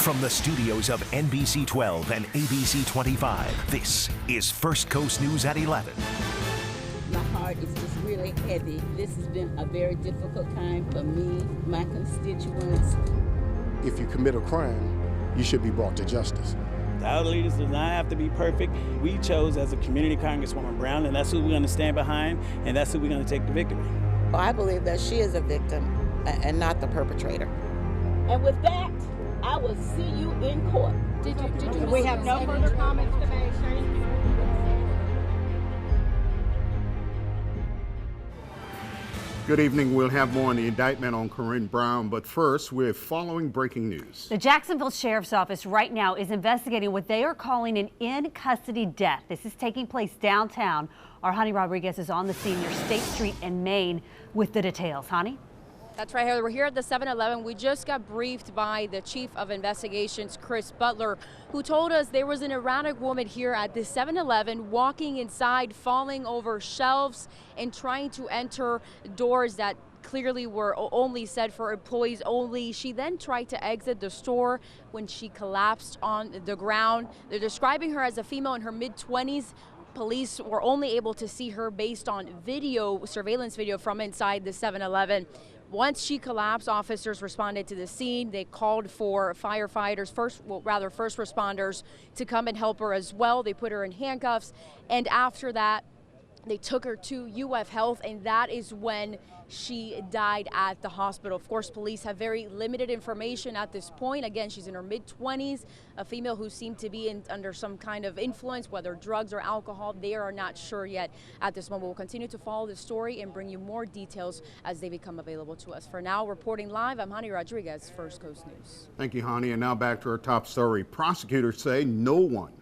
From the studios of NBC 12 and ABC 25, this is First Coast News at 11. My heart is just really heavy. This has been a very difficult time for me, my constituents. If you commit a crime, you should be brought to justice. Our leaders do not have to be perfect. We chose as a community Congresswoman Brown, and that's who we're going to stand behind, and that's who we're going to take the victory. I believe that she is a victim and not the perpetrator. And with that, I will see you in court. We have no further comments today, Shane. Good evening. We'll have more on the indictment on Corrine Brown, but first, we're following breaking news. The Jacksonville Sheriff's Office right now is investigating what they are calling an in-custody death. This is taking place downtown. Our Honey Rodriguez is on the scene near State Street in Maine with the details. Honey? That's right, Heather. We're here at the 7-Eleven. We just got briefed by the Chief of Investigations, Chris Butler, who told us there was an erratic woman here at the 7-Eleven walking inside, falling over shelves and trying to enter doors that clearly were only set for employees only. She then tried to exit the store when she collapsed on the ground. They're describing her as a female in her mid-20s. Police were only able to see her based on surveillance video from inside the 7-Eleven. Once she collapsed, officers responded to the scene. They called for firefighters, first responders, to come and help her as well. They put her in handcuffs, and after that, they took her to UF Health, and that is when she died at the hospital. Of course, police have very limited information at this point. Again, she's in her mid-20s, a female who seemed to be under some kind of influence, whether drugs or alcohol. They are not sure yet at this moment. We'll continue to follow the story and bring you more details as they become available to us. For now, reporting live, I'm Honey Rodriguez, First Coast News. Thank you, Honey. And now back to our top story. Prosecutors say no one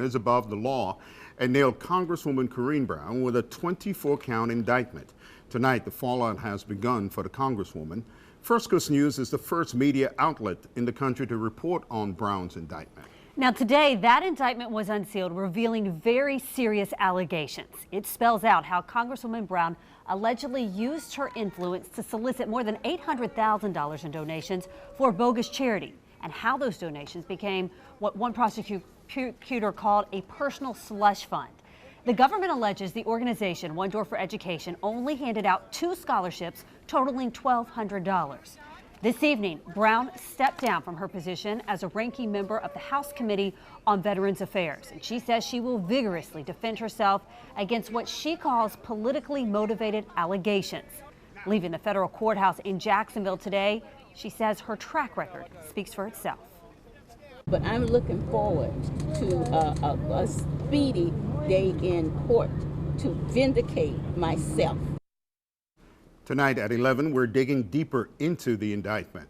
is above the law, and nailed Congresswoman Corrine Brown with a 24-count indictment. Tonight, the fallout has begun for the Congresswoman. First Coast News is the first media outlet in the country to report on Brown's indictment. Now today, that indictment was unsealed, revealing very serious allegations. It spells out how Congresswoman Brown allegedly used her influence to solicit more than $800,000 in donations for a bogus charity, and how those donations became what one prosecutor called a personal slush fund. The government alleges the organization, One Door for Education, only handed out 2 scholarships totaling $1,200. This evening, Brown stepped down from her position as a ranking member of the House Committee on Veterans Affairs, and she says she will vigorously defend herself against what she calls politically motivated allegations. Leaving the federal courthouse in Jacksonville today, she says her track record speaks for itself. But I'm looking forward to a speedy day in court to vindicate myself. Tonight at 11, we're digging deeper into the indictment.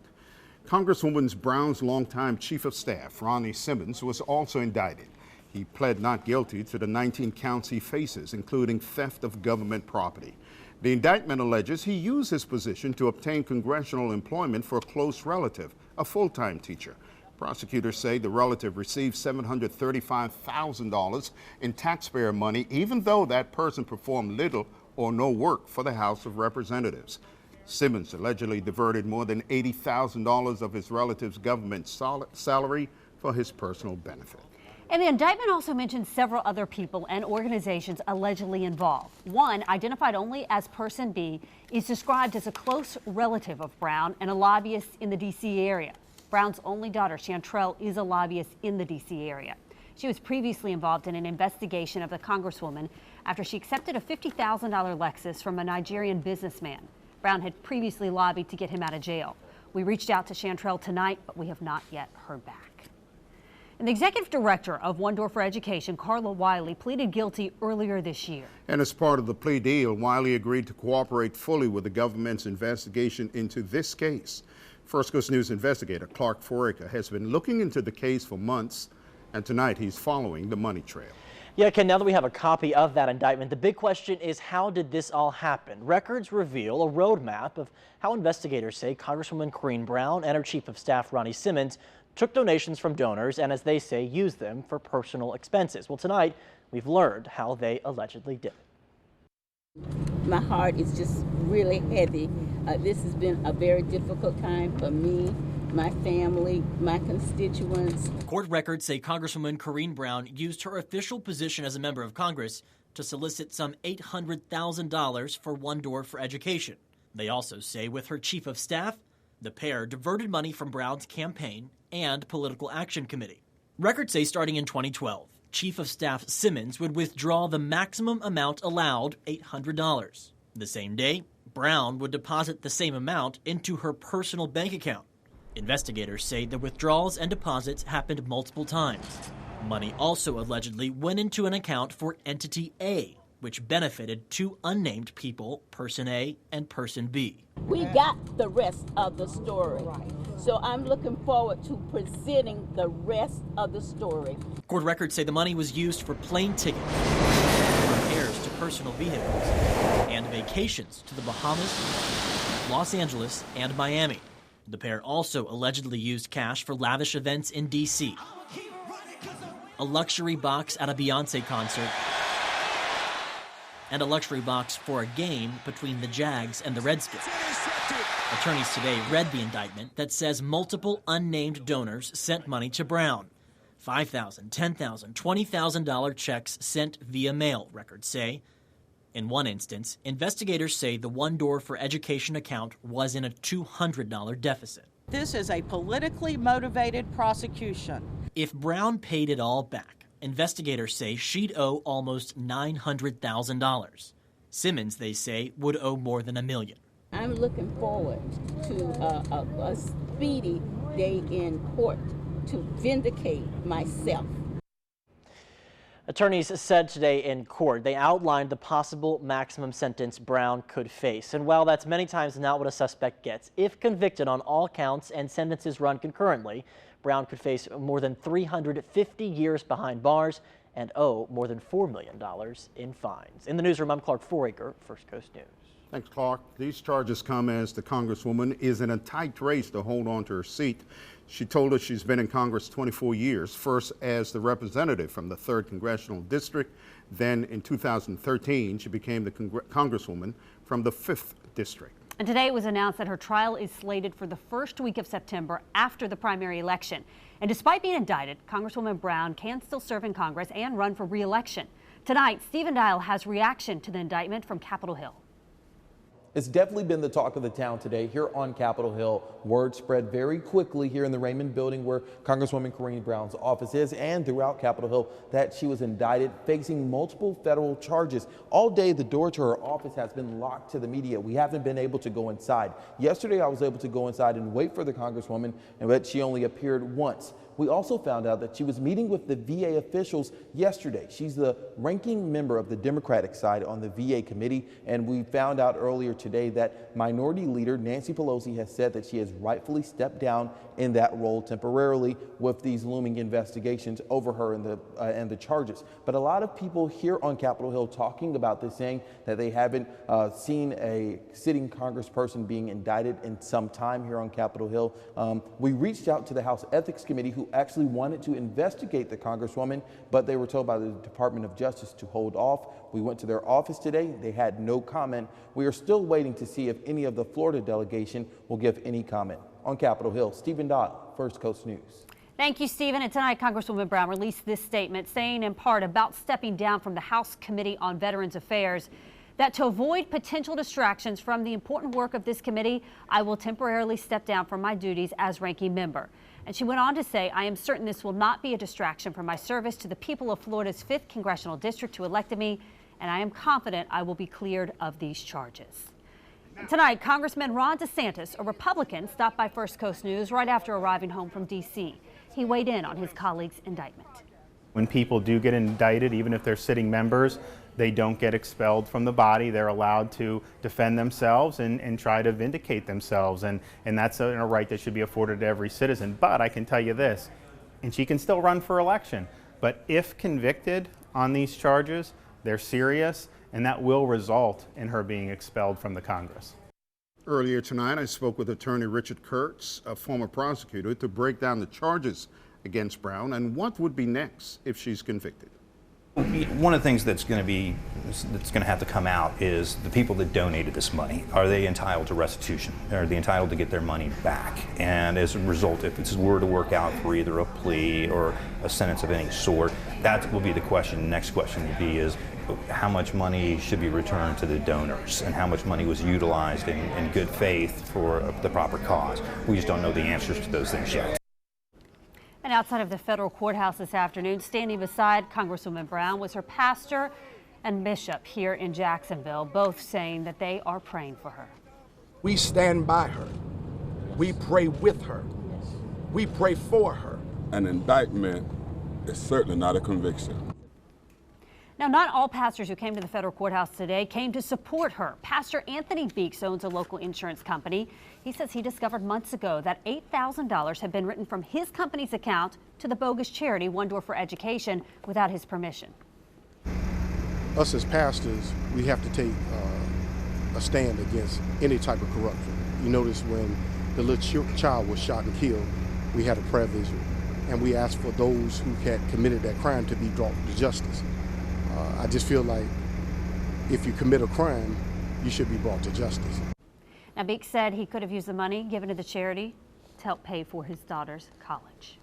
Congresswoman Brown's longtime chief of staff, Ronnie Simmons, was also indicted. He pled not guilty to the 19 counts he faces, including theft of government property. The indictment alleges he used his position to obtain congressional employment for a close relative, a full-time teacher. Prosecutors say the relative received $735,000 in taxpayer money, even though that person performed little or no work for the House of Representatives. Simmons allegedly diverted more than $80,000 of his relative's government salary for his personal benefit. And the indictment also mentions several other people and organizations allegedly involved. One, identified only as Person B, is described as a close relative of Brown and a lobbyist in the D.C. area. Brown's only daughter, Chantrell, is a lobbyist in the D.C. area. She was previously involved in an investigation of the Congresswoman after she accepted a $50,000 Lexus from a Nigerian businessman. Brown had previously lobbied to get him out of jail. We reached out to Chantrell tonight, but we have not yet heard back. And the executive director of One Door for Education, Carla Wiley, pleaded guilty earlier this year. And as part of the plea deal, Wiley agreed to cooperate fully with the government's investigation into this case. First Coast News investigator Clark Foraker has been looking into the case for months, and tonight he's following the money trail. Yeah, Ken, now that we have a copy of that indictment, the big question is, how did this all happen? Records reveal a roadmap of how investigators say Congresswoman Corrine Brown and her chief of staff, Ronnie Simmons, took donations from donors and, as they say, used them for personal expenses. Well, tonight we've learned how they allegedly did it. My heart is just really heavy. This has been a very difficult time for me, my family, my constituents. Court records say Congresswoman Corrine Brown used her official position as a member of Congress to solicit some $800,000 for One Door for Education. They also say with her chief of staff, the pair diverted money from Brown's campaign and political action committee. Records say starting in 2012, Chief of Staff Simmons would withdraw the maximum amount allowed, $800. The same day, Brown would deposit the same amount into her personal bank account. Investigators say the withdrawals and deposits happened multiple times. Money also allegedly went into an account for Entity A, which benefited two unnamed people, Person A and Person B. We got the rest of the story. So I'm looking forward to presenting the rest of the story. Court records say the money was used for plane tickets, repairs to personal vehicles, and vacations to the Bahamas, Los Angeles, and Miami. The pair also allegedly used cash for lavish events in D.C., a luxury box at a Beyonce concert, and a luxury box for a game between the Jags and the Redskins. Attorneys today read the indictment that says multiple unnamed donors sent money to Brown. $5,000, $10,000, $20,000 checks sent via mail, records say. In one instance, investigators say the One Door for Education account was in a $200 deficit. This is a politically motivated prosecution. If Brown paid it all back, investigators say she'd owe almost $900,000. Simmons, they say, would owe more than $1 million. I'm looking forward to a speedy day in court to vindicate myself. Attorneys said today in court they outlined the possible maximum sentence Brown could face. And while that's many times not what a suspect gets, if convicted on all counts and sentences run concurrently, Brown could face more than 350 years behind bars and owe more than $4 million in fines. In the newsroom, I'm Clark Foraker, First Coast News. Thanks, Clark. These charges come as the Congresswoman is in a tight race to hold on to her seat. She told us she's been in Congress 24 years, first as the representative from the 3rd Congressional District. Then in 2013, she became the Congresswoman from the 5th District. And today it was announced that her trial is slated for the first week of September after the primary election. And despite being indicted, Congresswoman Brown can still serve in Congress and run for re-election. Tonight, Stephen Dial has reaction to the indictment from Capitol Hill. It's definitely been the talk of the town today here on Capitol Hill. Word spread very quickly here in the Raymond building where Congresswoman Corrine Brown's office is and throughout Capitol Hill that she was indicted facing multiple federal charges. All day the door to her office has been locked to the media. We haven't been able to go inside. Yesterday I was able to go inside and wait for the Congresswoman, but she only appeared once. We also found out that she was meeting with the VA officials yesterday. She's the ranking member of the Democratic side on the VA committee, and we found out earlier today that Minority Leader Nancy Pelosi has said that she has rightfully stepped down in that role temporarily with these looming investigations over her and the charges. But a lot of people here on Capitol Hill talking about this, saying that they haven't seen a sitting congressperson being indicted in some time here on Capitol Hill. We reached out to the House Ethics Committee, who actually wanted to investigate the Congresswoman, but they were told by the Department of Justice to hold off. We went to their office today. They had no comment. We are still waiting to see if any of the Florida delegation will give any comment. On Capitol Hill, Stephen Dial, First Coast News. Thank you, Stephen. And tonight, Congresswoman Brown released this statement saying in part about stepping down from the House Committee on Veterans Affairs that to avoid potential distractions from the important work of this committee, I will temporarily step down from my duties as ranking member. And she went on to say, I am certain this will not be a distraction from my service to the people of Florida's 5th Congressional District who elected me, and I am confident I will be cleared of these charges. And tonight, Congressman Ron DeSantis, a Republican, stopped by First Coast News right after arriving home from D.C. He weighed in on his colleague's indictment. When people do get indicted, even if they're sitting members, they don't get expelled from the body. They're allowed to defend themselves and try to vindicate themselves. And that's a right that should be afforded to every citizen. But I can tell you this, and she can still run for election. But if convicted on these charges, they're serious, and that will result in her being expelled from the Congress. Earlier tonight, I spoke with attorney Richard Kurtz, a former prosecutor, to break down the charges against Brown and what would be next if she's convicted. One of the things that's going to have to come out is the people that donated this money. Are they entitled to restitution? Are they entitled to get their money back? And as a result, if this were to work out for either a plea or a sentence of any sort, that will be the question. The next question would be is how much money should be returned to the donors and how much money was utilized in good faith for the proper cause. We just don't know the answers to those things yet. And outside of the federal courthouse this afternoon, standing beside Congresswoman Brown was her pastor and bishop here in Jacksonville, both saying that they are praying for her. We stand by her. We pray with her. We pray for her. An indictment is certainly not a conviction. Now, not all pastors who came to the federal courthouse today came to support her. Pastor Anthony Beeks owns a local insurance company. He says he discovered months ago that $8,000 had been written from his company's account to the bogus charity One Door for Education without his permission. Us as pastors, we have to take a stand against any type of corruption. You notice when the little child was shot and killed, we had a prayer vigil, and we asked for those who had committed that crime to be brought to justice. I just feel like if you commit a crime, you should be brought to justice. Now, Beeks said he could have used the money given to the charity to help pay for his daughter's college.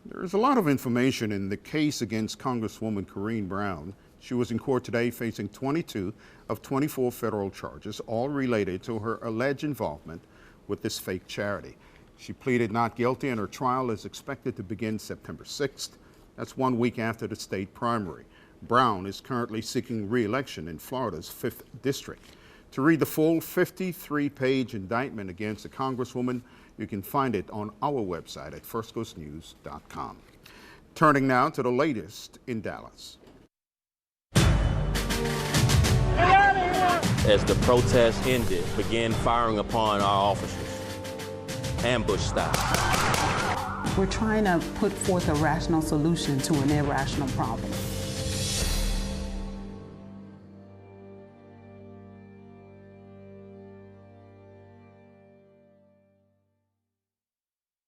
There's a lot of information in the case against Congresswoman Corrine Brown. She was in court today facing 22 of 24 federal charges, all related to her alleged involvement with this fake charity. She pleaded not guilty, and her trial is expected to begin September 6th. That's 1 week after the state primary. Brown is currently seeking re-election in Florida's 5th District. To read the full 53-page indictment against the Congresswoman, you can find it on our website at firstcoastnews.com. Turning now to the latest in Dallas. As the protest ended, began firing upon our officers, ambush style. We're trying to put forth a rational solution to an irrational problem.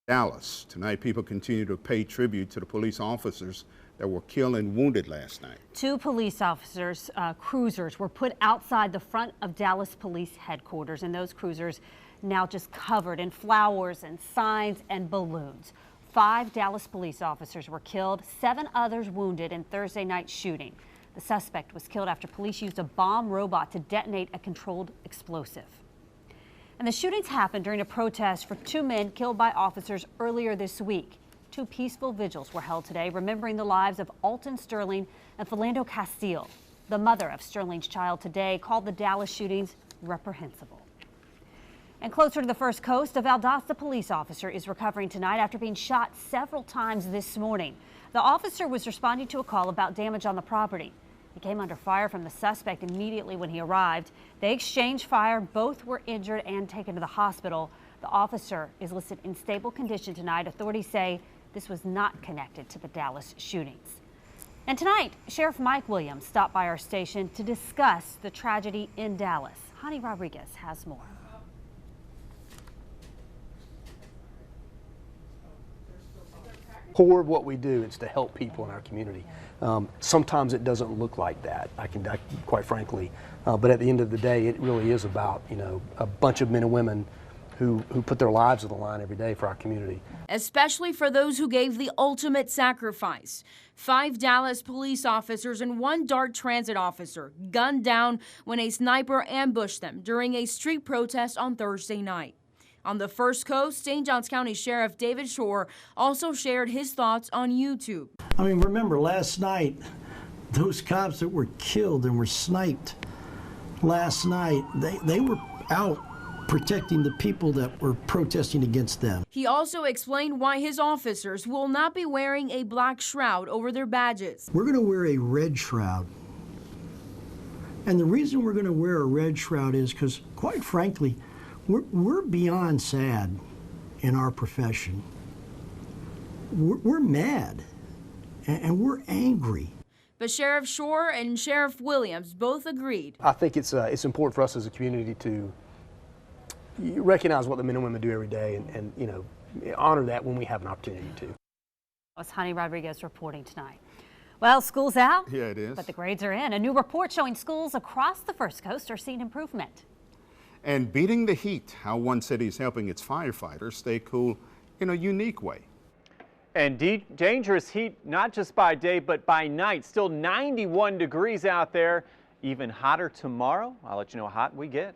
Dallas. Tonight, people continue to pay tribute to the police officers that were killed and wounded last night. 2 police officers, cruisers, were put outside the front of Dallas Police Headquarters, and those cruisers now just covered in flowers and signs and balloons. 5 Dallas police officers were killed, 7 others wounded in Thursday night's shooting. The suspect was killed after police used a bomb robot to detonate a controlled explosive. And the shootings happened during a protest for 2 men killed by officers earlier this week. 2 peaceful vigils were held today, remembering the lives of Alton Sterling and Philando Castile. The mother of Sterling's child today called the Dallas shootings reprehensible. And closer to the First Coast, a Valdosta police officer is recovering tonight after being shot several times this morning. The officer was responding to a call about damage on the property. He came under fire from the suspect immediately when he arrived. They exchanged fire. Both were injured and taken to the hospital. The officer is listed in stable condition tonight. Authorities say this was not connected to the Dallas shootings. And tonight, Sheriff Mike Williams stopped by our station to discuss the tragedy in Dallas. Hani Rodriguez has more. Core of what we do is to help people in our community. Sometimes it doesn't look like that, I quite frankly, but at the end of the day, it really is about, a bunch of men and women who put their lives on the line every day for our community. Especially for those who gave the ultimate sacrifice. 5 Dallas police officers and 1 DART transit officer gunned down when a sniper ambushed them during a street protest on Thursday night. On the First Coast, St. Johns County Sheriff David Shore also shared his thoughts on YouTube. I mean, remember last night, those cops that were killed and were sniped last night, they were out protecting the people that were protesting against them. He also explained why his officers will not be wearing a black shroud over their badges. We're going to wear a red shroud. And the reason we're going to wear a red shroud is because, quite frankly, we're beyond sad in our profession. We're mad and we're angry. But Sheriff Shore and Sheriff Williams both agreed. I think it's important for us as a community to recognize what the men and women do every day and honor that when we have an opportunity to. That was Hani Rodriguez reporting tonight. Well, Well, school's out. Yeah, it is. But the grades are in. A new report showing schools across the First Coast are seeing improvement. And beating the heat, how one city is helping its firefighters stay cool in a unique way. And dangerous heat, not just by day, but by night. Still 91 degrees out there. Even hotter tomorrow. I'll let you know how hot we get.